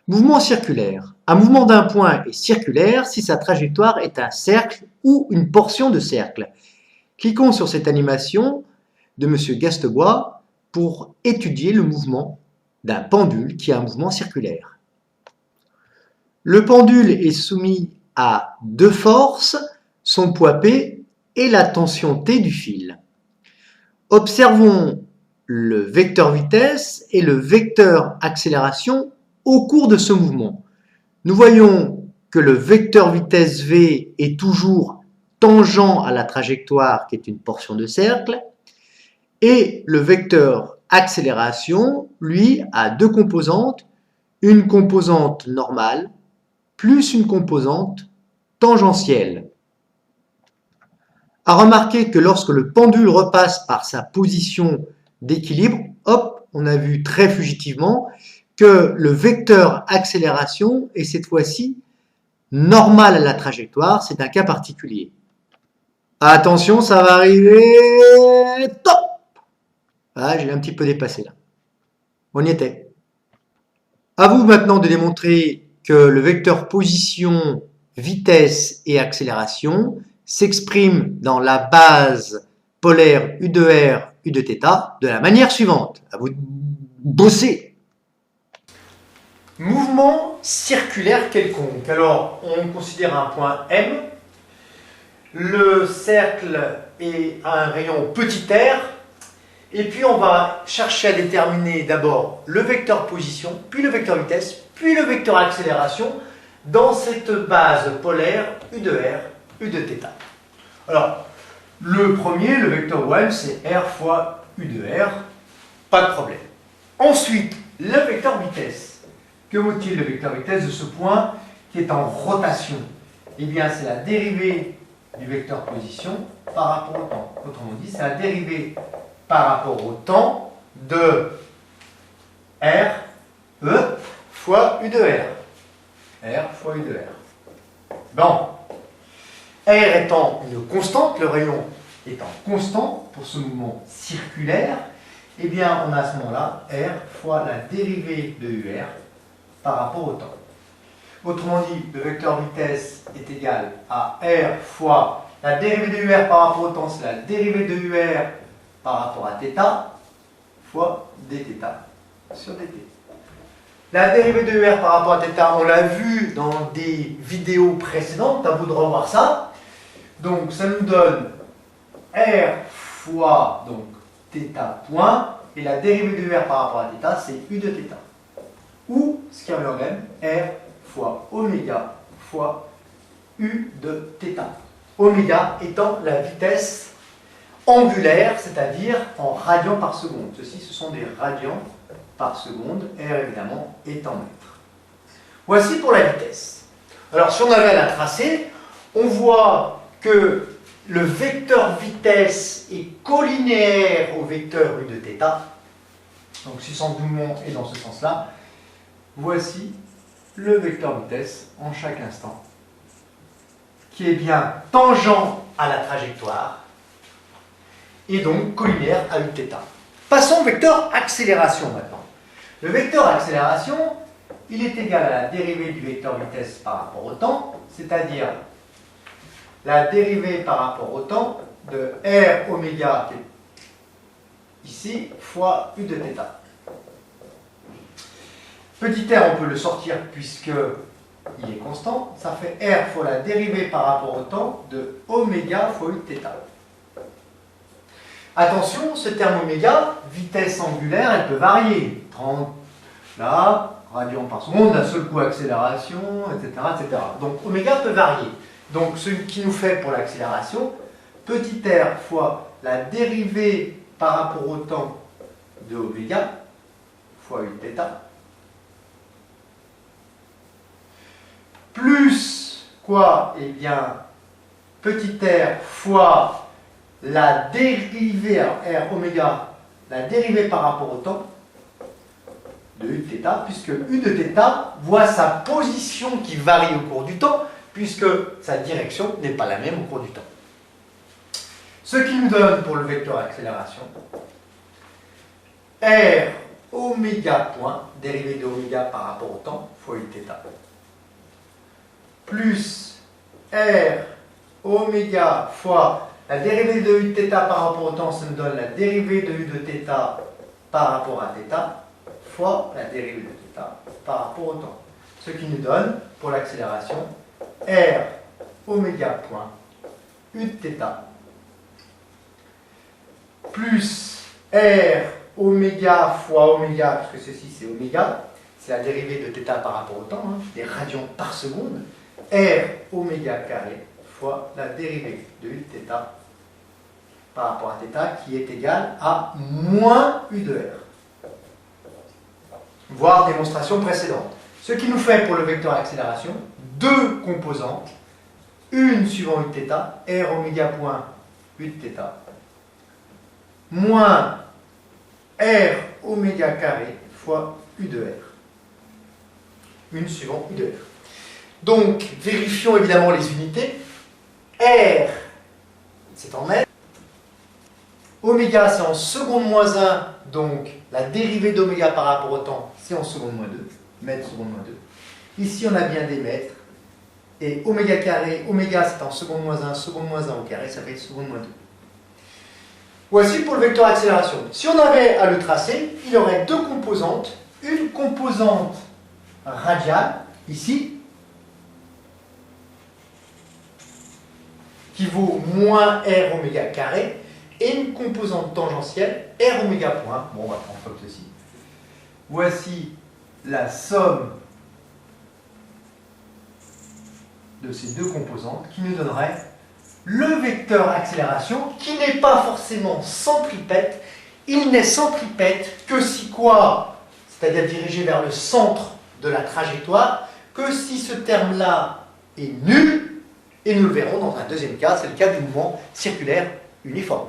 Mouvement circulaire. Un mouvement d'un point est circulaire si sa trajectoire est un cercle ou une portion de cercle. Cliquons sur cette animation de M. Gastebois pour étudier le mouvement d'un pendule qui a un mouvement circulaire. Le pendule est soumis à deux forces, son poids P et la tension T du fil. Observons le vecteur vitesse et le vecteur accélération au cours de ce mouvement. Nous voyons que le vecteur vitesse V est toujours tangent à la trajectoire qui est une portion de cercle et le vecteur accélération, lui, a deux composantes, une composante normale plus une composante tangentielle. À remarquer que lorsque le pendule repasse par sa position d'équilibre, hop, on a vu très fugitivement que le vecteur accélération est cette fois-ci normal à la trajectoire, c'est un cas particulier. Attention, ça va arriver, top! Ah, j'ai un petit peu dépassé là. On y était. À vous maintenant de démontrer que le vecteur position, vitesse et accélération s'exprime dans la base polaire U de R, U de θ de la manière suivante. À vous de bosser. Mouvement circulaire quelconque. Alors, on considère un point M. Le cercle est à un rayon petit r. Et puis on va chercher à déterminer d'abord le vecteur position, puis le vecteur vitesse, puis le vecteur accélération dans cette base polaire U de R, U de θ. Alors, le premier, le vecteur OM, c'est R fois U de R, pas de problème. Ensuite, le vecteur vitesse. Que vaut-il le vecteur vitesse de ce point qui est en rotation? Eh bien, c'est la dérivée du vecteur position par rapport au temps. Autrement dit, c'est la dérivée par rapport au temps de R, E fois U de R. R fois U de R. Bon. R étant une constante, le rayon étant constant pour ce mouvement circulaire, eh bien, on a à ce moment-là R fois la dérivée de UR par rapport au temps. Autrement dit, le vecteur vitesse est égal à R fois la dérivée de UR par rapport au temps, c'est la dérivée de UR par rapport à θ fois dθ sur dt. La dérivée de UR par rapport à θ, on l'a vu dans des vidéos précédentes, à vous de revoir ça. Donc ça nous donne R fois donc, θ point, et la dérivée de UR par rapport à θ, c'est U de θ. Ou, ce qui revient au même, R fois oméga fois U de θ. Oméga étant la vitesse angulaire, c'est-à-dire en radians par seconde. Ceci, ce sont des radians par seconde, R évidemment est en mètres. Voici pour la vitesse. Alors si on avait à la tracer, on voit que le vecteur vitesse est collinéaire au vecteur U de θ. Donc si son mouvement est dans ce sens-là, voici le vecteur vitesse en chaque instant, qui est bien tangent à la trajectoire, et donc collinéaire à Uθ. Passons au vecteur accélération maintenant. Le vecteur accélération, il est égal à la dérivée du vecteur vitesse par rapport au temps, c'est-à-dire la dérivée par rapport au temps de R oméga ici fois U de θ. Petit r, on peut le sortir puisqu'il est constant, ça fait R fois la dérivée par rapport au temps de oméga fois U de θ. Attention, ce terme oméga, vitesse angulaire, elle peut varier. 30, là, radians par seconde, d'un seul coup accélération, etc., etc. Donc oméga peut varier. Donc ce qui nous fait pour l'accélération, petit r fois la dérivée par rapport au temps de oméga fois U de θ, plus quoi? Eh bien, petit r fois la dérivée, alors R oméga, la dérivée par rapport au temps de U de θ, puisque U de θ voit sa position qui varie au cours du temps, puisque sa direction n'est pas la même au cours du temps. Ce qui nous donne pour le vecteur accélération R oméga point dérivée de oméga par rapport au temps, fois u θ, plus R oméga fois la dérivée de u θ par rapport au temps, ça nous donne la dérivée de u de θ par rapport à θ, fois la dérivée de θ par rapport au temps. Ce qui nous donne, pour l'accélération, R oméga point u de θ plus R oméga fois oméga, parce que ceci c'est oméga, c'est la dérivée de θ par rapport au temps, des radians par seconde, R oméga carré fois la dérivée de u de θ par rapport à θ qui est égal à moins u de R. Voir démonstration précédente. Ce qui nous fait pour le vecteur accélération deux composantes, une suivant u de θ, R oméga point u de θ, moins R oméga carré fois u de R. Une suivant u de R. Donc, vérifions évidemment les unités. R, c'est en mètres. Oméga, c'est en seconde moins 1, donc la dérivée d'oméga par rapport au temps, c'est en seconde moins 2, mètres seconde moins 2. Ici, on a bien des mètres. Et oméga carré, oméga, c'est en seconde moins 1 au carré, ça fait seconde moins 2. Voici pour le vecteur accélération. Si on avait à le tracer, il y aurait deux composantes. Une composante radiale, ici, qui vaut moins R oméga carré, et une composante tangentielle, R oméga point. Bon, on va prendre comme ceci. Voici la somme de ces deux composantes qui nous donnerait le vecteur accélération qui n'est pas forcément centripète. Il n'est centripète que si quoi? C'est-à-dire dirigé vers le centre de la trajectoire, que si ce terme-là est nul, et nous le verrons dans un deuxième cas, c'est le cas du mouvement circulaire uniforme.